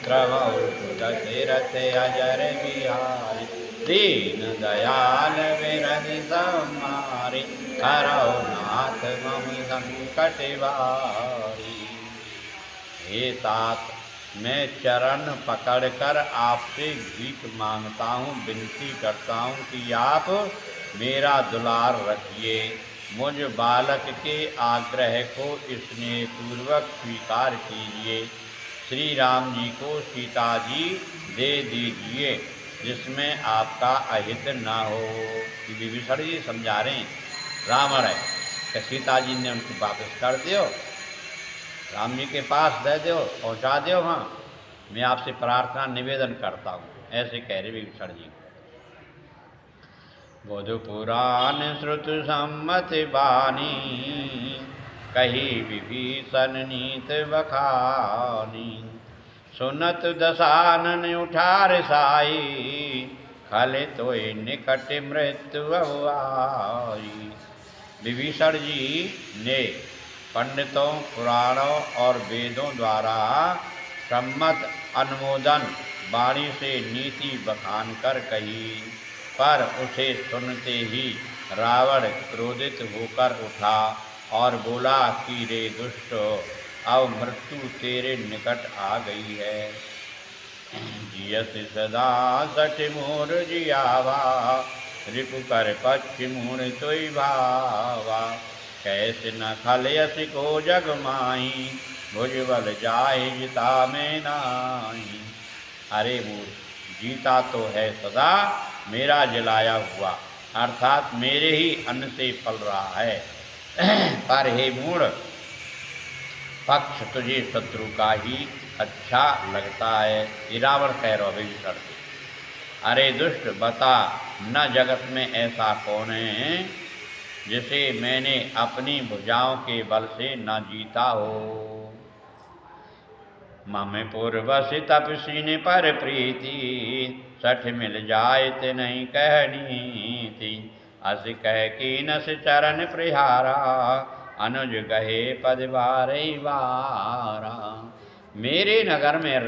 तीरथ अजर बिहारी दीन दयाल विरद समारी करौ नाथ मम संकट वारी। हे तात, मैं चरण पकड़कर आपसे भीख मांगता हूँ, विनती करता हूँ कि आप मेरा दुलार रखिए। मुझ बालक के आग्रह को स्नेहपूर्वक स्वीकार कीजिए। श्री राम जी को सीता जी दे दीजिए, जिसमें आपका अहित न हो। विभीषण जी समझा रहे हैं रावण है कि सीता जी ने उनको वापस कर दियो, राम जी के पास दे दो, पहुंचा दो वहाँ, मैं आपसे प्रार्थना निवेदन करता हूँ, ऐसे कह रहे विभीषण जी। बुध पुराण श्रुत सम्मत बानी, कही विभीषण नीत बखानी। सुनत दशानन उठार साई, खले तोय निकट मृत्यु आई। विभीषण जी ने पंडितों, पुराणों और वेदों द्वारा सम्मत अनुमोदन वाणी से नीति बखान कर कही, पर उसे सुनते ही रावण क्रोधित होकर उठा और बोला कि रे दुष्ट, अब मृत्यु तेरे निकट आ गई है। जियस सदा सठ मोर जियावा, रिपु कर पक्ष मूढ़ तुई भावा। कैसे न खलयस को जग माही, भुजबल जाहि जिता में नाही। अरे मूढ़, जीता तो है सदा मेरा जलाया हुआ, अर्थात मेरे ही अन्न से पल रहा है। पर हे मूढ़, पक्ष तुझे शत्रु का ही अच्छा लगता है। ये रावण कह रहा विभीषण से। अरे दुष्ट, बता न जगत में ऐसा कौन है जिसे मैंने अपनी भुजाओं के बल से न जीता हो। मम पूर्वस तपसीन पर प्रीति, सठ मिल जाए ते नहीं कहनी थी। अस कह की नस चरण प्रहारा, अनुज गहे पद बारे बारा। मेरे नगर में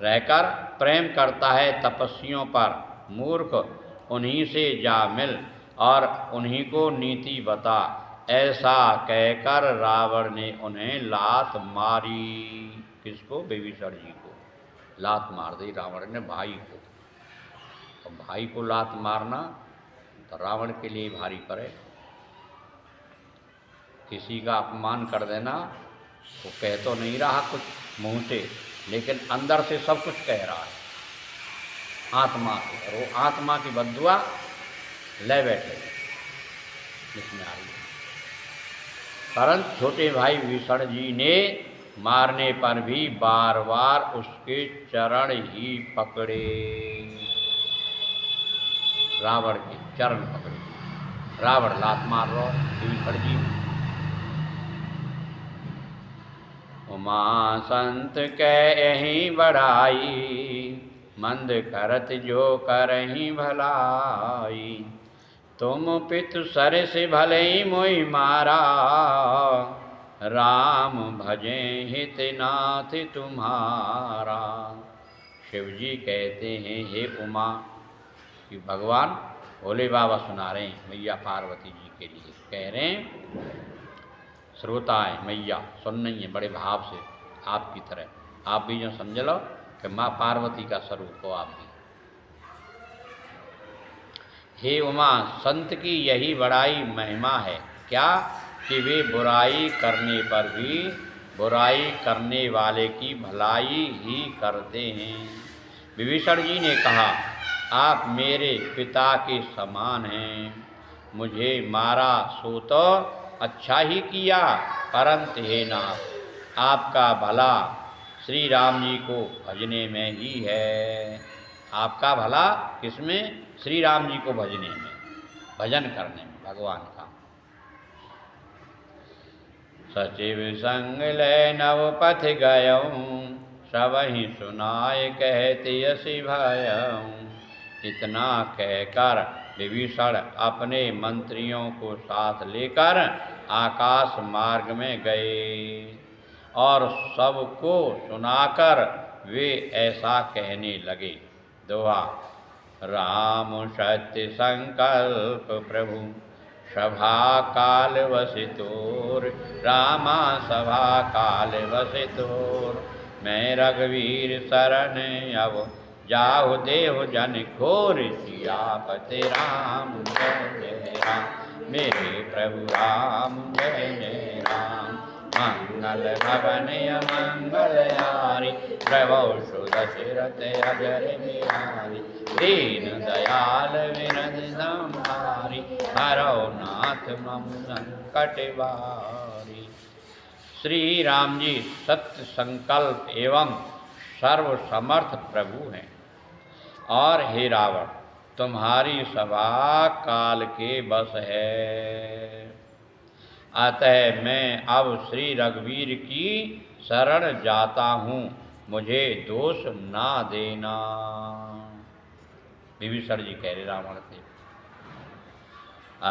रहकर प्रेम करता है तपस्वियों पर। मूर्ख, उन्हीं से जा मिल और उन्हीं को नीति बता। ऐसा कहकर रावण ने उन्हें लात मारी। किसको? विभीषण जी को लात मार दी रावण ने, भाई को। और भाई को लात मारना तो रावण के लिए भारी पड़े। किसी का अपमान कर देना, वो कह तो नहीं रहा कुछ मुंह से, लेकिन अंदर से सब कुछ कह रहा है आत्मा से, और वो आत्मा की बद्दुआ ले बैठे जिसमें आ रही है। परंतु छोटे भाई विभीषण जी ने मारने पर भी बार बार उसके चरण ही पकड़े। रावण के चरण पकड़े। रावण लात मार रहा विभीषण जी। उमा संत कहि बढ़ाई, मंद करत जो करहि भलाई। तुम पितु सरस भले मोहि मारा, राम भजे हित नाथ तुम्हारा। शिव जी कहते हैं हे उमा, कि भगवान भोले बाबा सुना रहे हैं मैया पार्वती जी के लिए, कह रहे हैं श्रोता है मैया सुन रही है बड़े भाव से आपकी तरह। आप भी जो समझ लो कि माँ पार्वती का स्वरूप हो आप भी। हे उमा, संत की यही बड़ाई महिमा है क्या, कि वे बुराई करने पर भी बुराई करने वाले की भलाई ही करते हैं। विभीषण जी ने कहा, आप मेरे पिता के समान हैं, मुझे मारा सो तो अच्छा ही किया, परंतु हे नाथ, आपका भला श्री राम जी को भजने में ही है। आपका भला किसमें? श्री राम जी को भजने में, भजन करने में भगवान का। सचिव संग ले नव पथ गयऊँ, सबहि सुनाय कहते यसी भयऊँ। इतना कहकर विभीषण अपने मंत्रियों को साथ लेकर आकाश मार्ग में गए। और सबको सुनाकर वे ऐसा कहने लगे। दोहा। राम सत्य संकल्प प्रभु सभा काल वसितोर, रामा सभा काल वसितोर। मैं रघुवीर शरण अब जाहु देहु जन खोर, सियापति राम जय जय राम। मेरे प्रभु राम जय जय राम। मंगल भवन मंगल हारी, प्रभु सुदशरथ अजर बिहारी। दीन दयाल विरद संहारी, हरौ नाथ मम संकट बारी। श्री राम जी सत्य संकल्प एवं सर्व समर्थ प्रभु हैं। और हे रावण, तुम्हारी सभा काल के बस है। अतः मैं अब श्री रघुवीर की शरण जाता हूँ, मुझे दोष ना देना। विभीषण जी कह रहे रावण से,